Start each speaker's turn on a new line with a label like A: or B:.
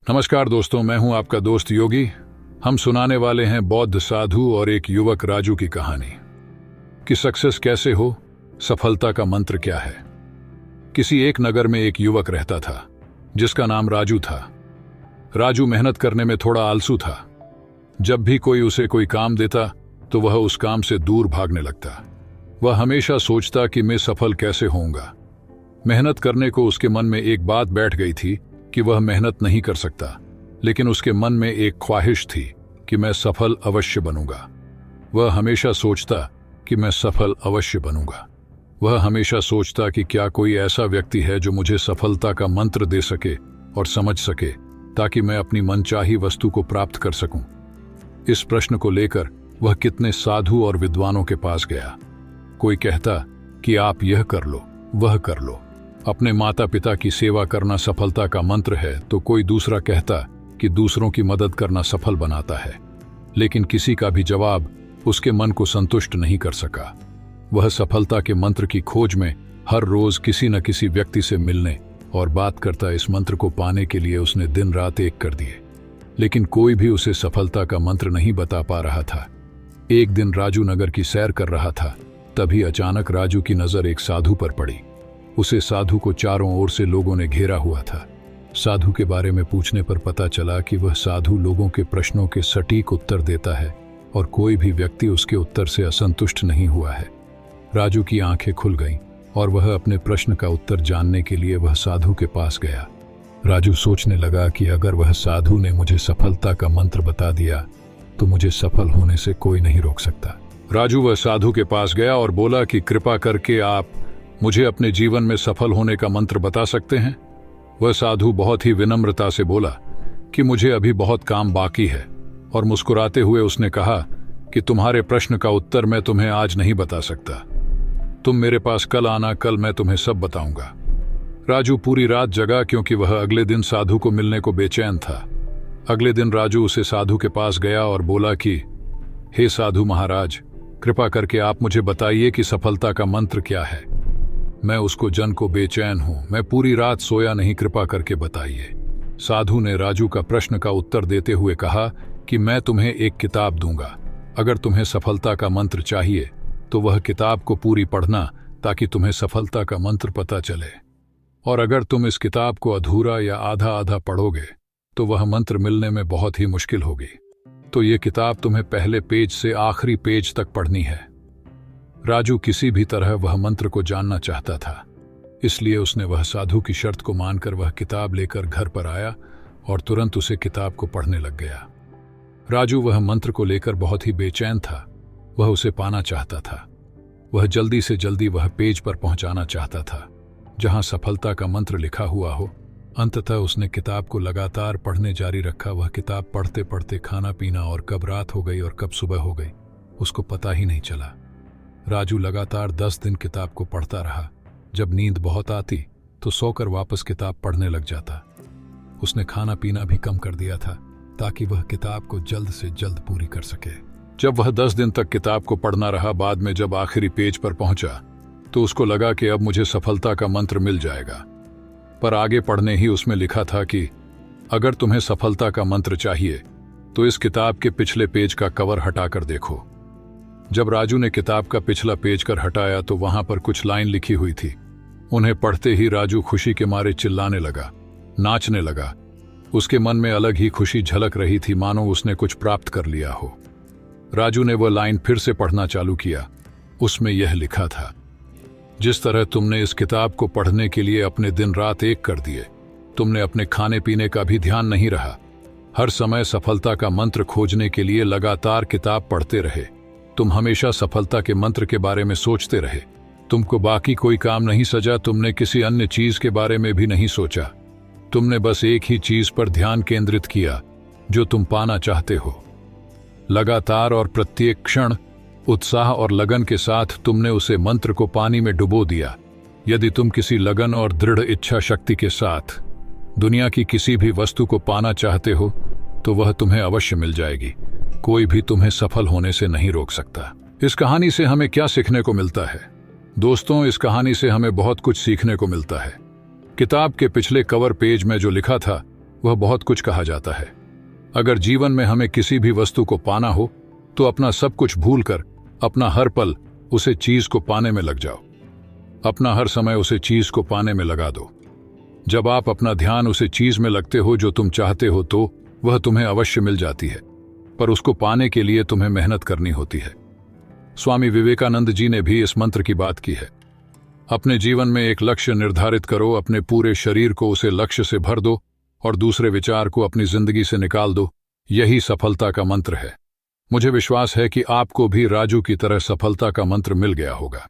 A: नमस्कार दोस्तों, मैं हूं आपका दोस्त योगी। हम सुनाने वाले हैं बौद्ध साधु और एक युवक राजू की कहानी कि सक्सेस कैसे हो, सफलता का मंत्र क्या है। किसी एक नगर में एक युवक रहता था जिसका नाम राजू था। राजू मेहनत करने में थोड़ा आलसू था। जब भी कोई उसे कोई काम देता तो वह उस काम से दूर भागने लगता। वह हमेशा सोचता कि मैं सफल कैसे होऊंगा। मेहनत करने को उसके मन में एक बात बैठ गई थी कि वह मेहनत नहीं कर सकता, लेकिन उसके मन में एक ख्वाहिश थी कि मैं सफल अवश्य बनूंगा। वह हमेशा सोचता कि मैं सफल अवश्य बनूंगा। वह हमेशा सोचता कि क्या कोई ऐसा व्यक्ति है जो मुझे सफलता का मंत्र दे सके और समझ सके, ताकि मैं अपनी मनचाही वस्तु को प्राप्त कर सकूं। इस प्रश्न को लेकर वह कितने साधु और विद्वानों के पास गया। कोई कहता कि आप यह कर लो, वह कर लो, अपने माता पिता की सेवा करना सफलता का मंत्र है, तो कोई दूसरा कहता कि दूसरों की मदद करना सफल बनाता है। लेकिन किसी का भी जवाब उसके मन को संतुष्ट नहीं कर सका। वह सफलता के मंत्र की खोज में हर रोज किसी न किसी व्यक्ति से मिलने और बात करता। इस मंत्र को पाने के लिए उसने दिन रात एक कर दिए, लेकिन कोई भी उसे सफलता का मंत्र नहीं बता पा रहा था। एक दिन राजू नगर की सैर कर रहा था, तभी अचानक राजू की नजर एक साधु पर पड़ी। उसे साधु को चारों ओर से लोगों ने घेरा हुआ था। साधु के बारे में पूछने पर पता चला कि वह साधु लोगों के प्रश्नों के सटीक उत्तर देता है और कोई भी व्यक्ति उसके उत्तर से असंतुष्ट नहीं हुआ है। राजू की आंखें खुल गईं और वह अपने प्रश्न का उत्तर जानने के लिए वह साधु के पास गया। राजू सोचने लगा कि अगर वह साधु ने मुझे सफलता का मंत्र बता दिया तो मुझे सफल होने से कोई नहीं रोक सकता। राजू वह साधु के पास गया और बोला कि कृपा करके आप मुझे अपने जीवन में सफल होने का मंत्र बता सकते हैं। वह साधु बहुत ही विनम्रता से बोला कि मुझे अभी बहुत काम बाकी है, और मुस्कुराते हुए उसने कहा कि तुम्हारे प्रश्न का उत्तर मैं तुम्हें आज नहीं बता सकता। तुम मेरे पास कल आना, कल मैं तुम्हें सब बताऊंगा। राजू पूरी रात जगा क्योंकि वह अगले दिन साधु को मिलने को बेचैन था। अगले दिन राजू उसे साधु के पास गया और बोला कि हे साधु महाराज, कृपा करके आप मुझे बताइए कि सफलता का मंत्र क्या है। मैं उसको जन को बेचैन हूं, मैं पूरी रात सोया नहीं, कृपा करके बताइए। साधु ने राजू का प्रश्न का उत्तर देते हुए कहा कि मैं तुम्हें एक किताब दूंगा। अगर तुम्हें सफलता का मंत्र चाहिए तो वह किताब को पूरी पढ़ना, ताकि तुम्हें सफलता का मंत्र पता चले। और अगर तुम इस किताब को अधूरा या आधा आधा पढ़ोगे तो वह मंत्र मिलने में बहुत ही मुश्किल होगी। तो ये किताब तुम्हें पहले पेज से आखिरी पेज तक पढ़नी है। राजू किसी भी तरह वह मंत्र को जानना चाहता था, इसलिए उसने वह साधु की शर्त को मानकर वह किताब लेकर घर पर आया और तुरंत उसे किताब को पढ़ने लग गया। राजू वह मंत्र को लेकर बहुत ही बेचैन था। वह उसे पाना चाहता था। वह जल्दी से जल्दी वह पेज पर पहुंचाना चाहता था जहां सफलता का मंत्र लिखा हुआ हो। अंततः उसने किताब को लगातार पढ़ने जारी रखा। वह किताब पढ़ते पढ़ते खाना पीना और कब रात हो गई और कब सुबह हो गई उसको पता ही नहीं चला। राजू लगातार 10 दिन किताब को पढ़ता रहा। जब नींद बहुत आती तो सोकर वापस किताब पढ़ने लग जाता। उसने खाना पीना भी कम कर दिया था ताकि वह किताब को जल्द से जल्द पूरी कर सके। जब वह 10 दिन तक किताब को पढ़ना रहा, बाद में जब आखिरी पेज पर पहुंचा तो उसको लगा कि अब मुझे सफलता का मंत्र मिल जाएगा। पर आगे पढ़ने ही उसमें लिखा था कि अगर तुम्हें सफलता का मंत्र चाहिए तो इस किताब के पिछले पेज का कवर हटाकर देखो। जब राजू ने किताब का पिछला पेज कर हटाया तो वहां पर कुछ लाइन लिखी हुई थी। उन्हें पढ़ते ही राजू खुशी के मारे चिल्लाने लगा, नाचने लगा। उसके मन में अलग ही खुशी झलक रही थी, मानो उसने कुछ प्राप्त कर लिया हो। राजू ने वह लाइन फिर से पढ़ना चालू किया। उसमें यह लिखा था, जिस तरह तुमने इस किताब को पढ़ने के लिए अपने दिन रात एक कर दिए, तुमने अपने खाने पीने का भी ध्यान नहीं रहा। हर समय सफलता का मंत्र खोजने के लिए लगातार किताब पढ़ते रहे। तुम हमेशा सफलता के मंत्र के बारे में सोचते रहे। तुमको बाकी कोई काम नहीं सजा। तुमने किसी अन्य चीज के बारे में भी नहीं सोचा। तुमने बस एक ही चीज पर ध्यान केंद्रित किया जो तुम पाना चाहते हो। लगातार और प्रत्येक क्षण उत्साह और लगन के साथ तुमने उसे मंत्र को पानी में डुबो दिया। यदि तुम किसी लगन और दृढ़ इच्छा शक्ति के साथ दुनिया की किसी भी वस्तु को पाना चाहते हो तो वह तुम्हें अवश्य मिल जाएगी। कोई भी तुम्हें सफल होने से नहीं रोक सकता। इस कहानी से हमें क्या सीखने को मिलता है? दोस्तों, इस कहानी से हमें बहुत कुछ सीखने को मिलता है। किताब के पिछले कवर पेज में जो लिखा था वह बहुत कुछ कहा जाता है। अगर जीवन में हमें किसी भी वस्तु को पाना हो तो अपना सब कुछ भूलकर अपना हर पल उसे चीज को पाने में लग जाओ। अपना हर समय उसे चीज को पाने में लगा दो। जब आप अपना ध्यान उसे चीज में लगते हो जो तुम चाहते हो तो वह तुम्हें अवश्य मिल जाती है, पर उसको पाने के लिए तुम्हें मेहनत करनी होती है। स्वामी विवेकानंद जी ने भी इस मंत्र की बात की है। अपने जीवन में एक लक्ष्य निर्धारित करो, अपने पूरे शरीर को उसे लक्ष्य से भर दो और दूसरे विचार को अपनी जिंदगी से निकाल दो। यही सफलता का मंत्र है। मुझे विश्वास है कि आपको भी राजू की तरह सफलता का मंत्र मिल गया होगा।